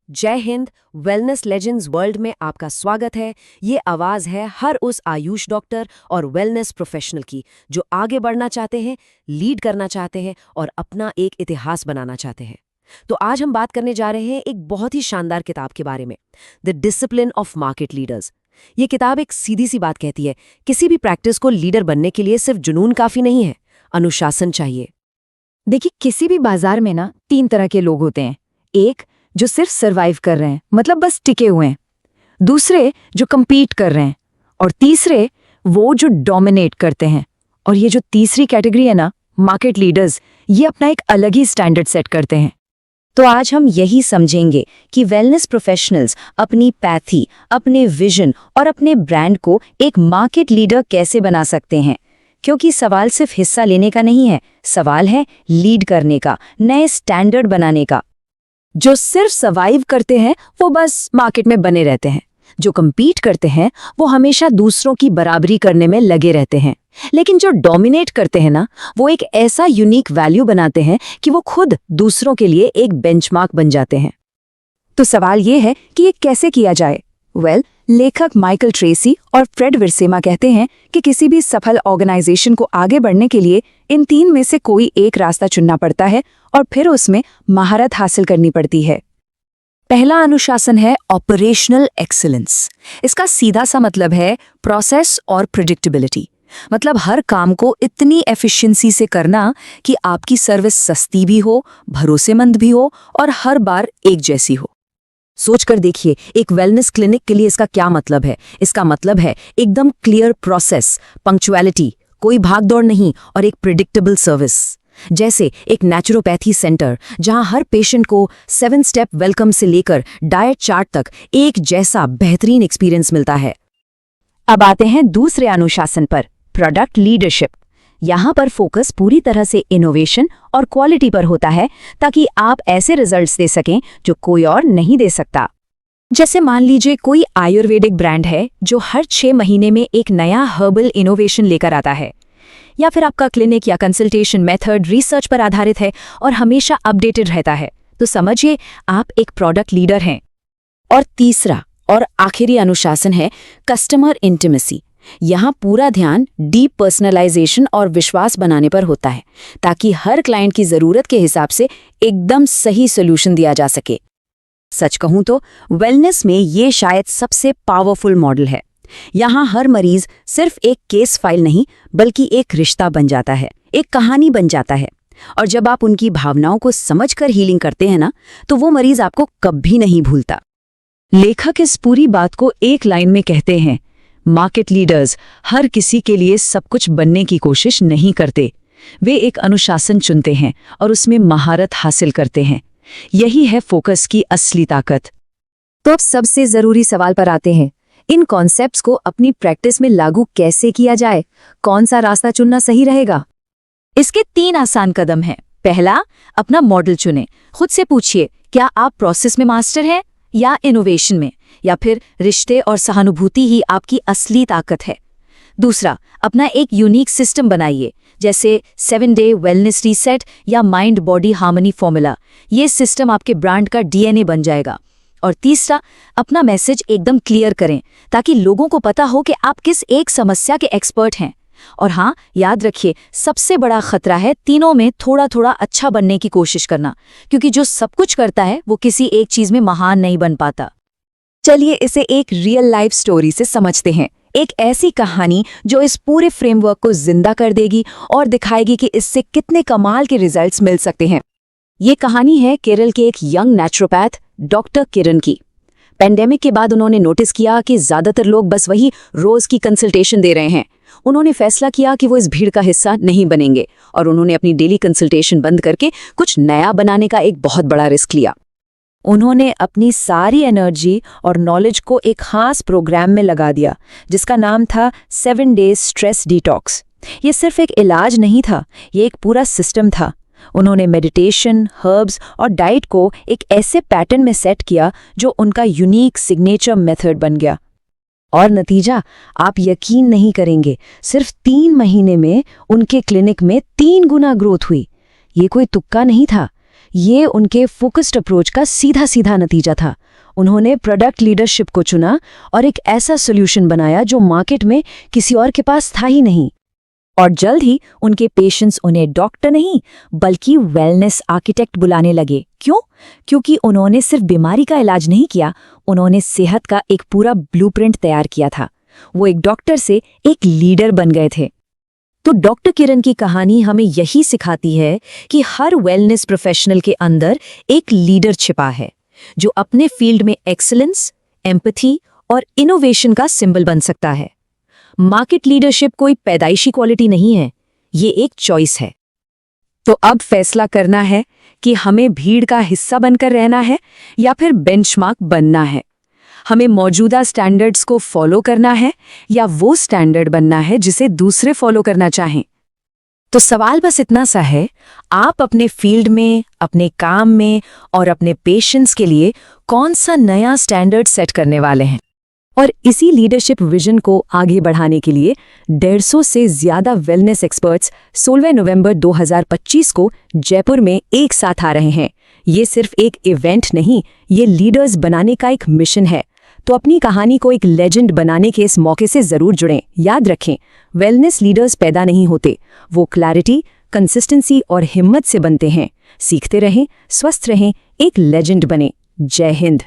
जय Hind. Wellness legends world में आपका स्वागत है। ये आवाज़ है हर उस आयुष डॉक्टर और वेलनेस प्रोफेशनल की जो आगे बढ़ना चाहते हैं, लीड करना चाहते हैं और अपना एक इतिहास बनाना चाहते हैं। तो आज हम बात करने जा रहे हैं एक बहुत ही शानदार किताब के बारे में, the discipline of market leaders. ये किताब एक सीधी सी बात कहती है, किसी भी प्रैक्टिस को लीडर बनने के लिए सिर्फ जुनून काफ़ी नहीं है, अनुशासन चाहिए। देखिए, किसी भी बाजार में ना 3 तरह के लोग होते हैं। एक जो सिर्फ सरवाइव कर रहे हैं, मतलब बस टिके हुए हैं। दूसरे जो compete कर रहे हैं। और तीसरे वो जो डोमिनेट करते हैं। और ये जो तीसरी कैटेगरी है ना, मार्केट लीडर्स, ये अपना एक अलग ही स्टैंडर्ड सेट करते हैं। तो आज हम यही समझेंगे कि वेलनेस प्रोफेशनल्स अपनी पैथी, अपने विजन और अपने ब्रांड को एक मार्केट लीडर कैसे बना सकते हैं। क्योंकि सवाल सिर्फ हिस्सा लेने का नहीं है, सवाल है लीड करने का, नए स्टैंडर्ड बनाने का। जो सिर्फ सर्वाइव करते हैं वो बस मार्केट में बने रहते हैं। जो compete करते हैं वो हमेशा दूसरों की बराबरी करने में लगे रहते हैं। लेकिन जो डोमिनेट करते हैं ना, वो एक ऐसा यूनिक वैल्यू बनाते हैं कि वो खुद दूसरों के लिए एक बेंचमार्क बन जाते हैं। तो सवाल ये है कि ये कैसे किया जाए। लेखक माइकल ट्रेसी और फ्रेड विर्सेमा कहते हैं कि किसी भी सफल ऑर्गेनाइजेशन को आगे बढ़ने के लिए इन 3 में से कोई एक रास्ता चुनना पड़ता है और फिर उसमें महारत हासिल करनी पड़ती है। पहला अनुशासन है ऑपरेशनल एक्सीलेंस। इसका सीधा सा मतलब है प्रोसेस और प्रेडिक्टेबिलिटी। मतलब हर काम को इतनी एफिशिएंसी से करना कि आपकी सर्विस सस्ती भी हो, भरोसेमंद भी हो और हर बार एक जैसी हो। सोचकर देखिए, एक वेलनेस क्लिनिक के लिए इसका क्या मतलब है। इसका मतलब है एकदम क्लियर प्रोसेस, पंक्चुअलिटी, कोई भागदौड़ नहीं और एक प्रिडिक्टेबल सर्विस। जैसे एक नेचुरोपैथी सेंटर जहां हर पेशेंट को 7 स्टेप वेलकम से लेकर डाइट चार्ट तक एक जैसा बेहतरीन एक्सपीरियंस मिलता है। अब आते हैं दूसरे अनुशासन पर, प्रोडक्ट लीडरशिप। यहाँ पर फोकस पूरी तरह से इनोवेशन और क्वालिटी पर होता है ताकि आप ऐसे रिजल्ट्स दे सकें जो कोई और नहीं दे सकता। जैसे मान लीजिए कोई आयुर्वेदिक ब्रांड है जो हर 6 महीने में एक नया हर्बल इनोवेशन लेकर आता है, या फिर आपका क्लिनिक या कंसल्टेशन मेथड रिसर्च पर आधारित है और हमेशा अपडेटेड रहता है, तो समझिए आप एक प्रोडक्ट लीडर हैं। और तीसरा और आखिरी अनुशासन है कस्टमर इंटीमेसी। यहाँ पूरा ध्यान डीप पर्सनलाइजेशन और विश्वास बनाने पर होता है ताकि हर क्लाइंट की ज़रूरत के हिसाब से एकदम सही सोल्यूशन दिया जा सके। सच कहूँ तो वेलनेस में ये शायद सबसे पावरफुल मॉडल है। यहाँ हर मरीज सिर्फ एक केस फाइल नहीं बल्कि एक रिश्ता बन जाता है, एक कहानी बन जाता है। और जब आप उनकी भावनाओं को समझकर हीलिंग करते हैं ना, तो वो मरीज आपको कभी नहीं भूलता। लेखक इस पूरी बात को एक लाइन में कहते हैं, मार्केट लीडर्स हर किसी के लिए सब कुछ बनने की कोशिश नहीं करते, वे एक अनुशासन चुनते हैं और उसमें महारत हासिल करते हैं। यही है फोकस की असली ताकत। तो अब सबसे जरूरी सवाल पर आते हैं, इन कॉन्सेप्ट्स को अपनी प्रैक्टिस में लागू कैसे किया जाए, कौन सा रास्ता चुनना सही रहेगा। इसके 3 आसान कदम हैं। पहला, अपना मॉडल चुनें। खुद से पूछिए, क्या आप प्रोसेस में मास्टर हैं या इनोवेशन में, या फिर रिश्ते और सहानुभूति ही आपकी असली ताकत है। दूसरा, अपना एक यूनिक सिस्टम बनाइए, जैसे 7 डे वेलनेस रीसेट या माइंड बॉडी हार्मनी फॉर्मूला। ये सिस्टम आपके ब्रांड का डीएनए बन जाएगा। और तीसरा, अपना मैसेज एकदम क्लियर करें ताकि लोगों को पता हो कि आप किस एक समस्या के एक्सपर्ट हैं। और हाँ, याद रखिए, सबसे बड़ा खतरा है तीनों में थोड़ा थोड़ा अच्छा बनने की कोशिश करना, क्योंकि जो सब कुछ करता है वो किसी एक चीज में महान नहीं बन पाता। चलिए इसे एक रियल लाइफ स्टोरी से समझते हैं। एक ऐसी कहानी जो इस पूरे फ्रेमवर्क को जिंदा कर देगी और दिखाएगी कि इससे कितने कमाल के रिजल्ट्स मिल सकते हैं। ये कहानी है केरल के एक यंग नेचुरोपैथ डॉक्टर किरण की। पेंडेमिक के बाद उन्होंने नोटिस किया कि ज्यादातर लोग बस वही रोज की कंसल्टेशन दे रहे हैं। उन्होंने फैसला किया कि वो इस भीड़ का हिस्सा नहीं बनेंगे और उन्होंने अपनी डेली कंसल्टेशन बंद करके कुछ नया बनाने का एक बहुत बड़ा रिस्क लिया। उन्होंने अपनी सारी एनर्जी और नॉलेज को एक खास प्रोग्राम में लगा दिया जिसका नाम था 7 डेज स्ट्रेस डिटॉक्स। ये सिर्फ एक इलाज नहीं था, ये एक पूरा सिस्टम था। उन्होंने मेडिटेशन, हर्ब्स और डाइट को एक ऐसे पैटर्न में सेट किया जो उनका यूनिक सिग्नेचर मेथड बन गया। और नतीजा आप यकीन नहीं करेंगे, सिर्फ 3 महीने में उनके क्लिनिक में 3 गुना ग्रोथ हुई। ये कोई तुक्का नहीं था, ये उनके फोकस्ड अप्रोच का सीधा सीधा नतीजा था। उन्होंने प्रोडक्ट लीडरशिप को चुना और एक ऐसा सॉल्यूशन बनाया जो मार्केट में किसी और के पास था ही नहीं। और जल्द ही उनके पेशेंट्स उन्हें डॉक्टर नहीं बल्कि वेलनेस आर्किटेक्ट बुलाने लगे। क्यों? क्योंकि उन्होंने सिर्फ बीमारी का इलाज नहीं किया, उन्होंने सेहत का एक पूरा ब्लूप्रिंट तैयार किया था। वो एक डॉक्टर से एक लीडर बन गए थे। तो डॉक्टर किरण की कहानी हमें यही सिखाती है कि हर वेलनेस प्रोफेशनल के अंदर एक लीडर छिपा है जो अपने फील्ड में एक्सीलेंस, एम्पैथी और इनोवेशन का सिंबल बन सकता है। मार्केट लीडरशिप कोई पैदाइशी क्वालिटी नहीं है, ये एक चॉइस है। तो अब फैसला करना है कि हमें भीड़ का हिस्सा बनकर रहना है या फिर बेंचमार्क बनना है। हमें मौजूदा स्टैंडर्ड्स को फॉलो करना है या वो स्टैंडर्ड बनना है जिसे दूसरे फॉलो करना चाहें। तो सवाल बस इतना सा है, आप अपने फील्ड में, अपने काम में और अपने पेशेंट्स के लिए कौन सा नया स्टैंडर्ड सेट करने वाले हैं? और इसी लीडरशिप विजन को आगे बढ़ाने के लिए 150 से ज्यादा वेलनेस एक्सपर्ट्स 16 नवंबर 2025 को जयपुर में एक साथ आ रहे हैं। ये सिर्फ एक इवेंट नहीं, ये लीडर्स बनाने का एक मिशन है। तो अपनी कहानी को एक लेजेंड बनाने के इस मौके से जरूर जुड़ें। याद रखें, वेलनेस लीडर्स पैदा नहीं होते, वो क्लैरिटी, कंसिस्टेंसी और हिम्मत से बनते हैं। सीखते रहें, स्वस्थ रहें, एक लेजेंड बने। जय हिंद।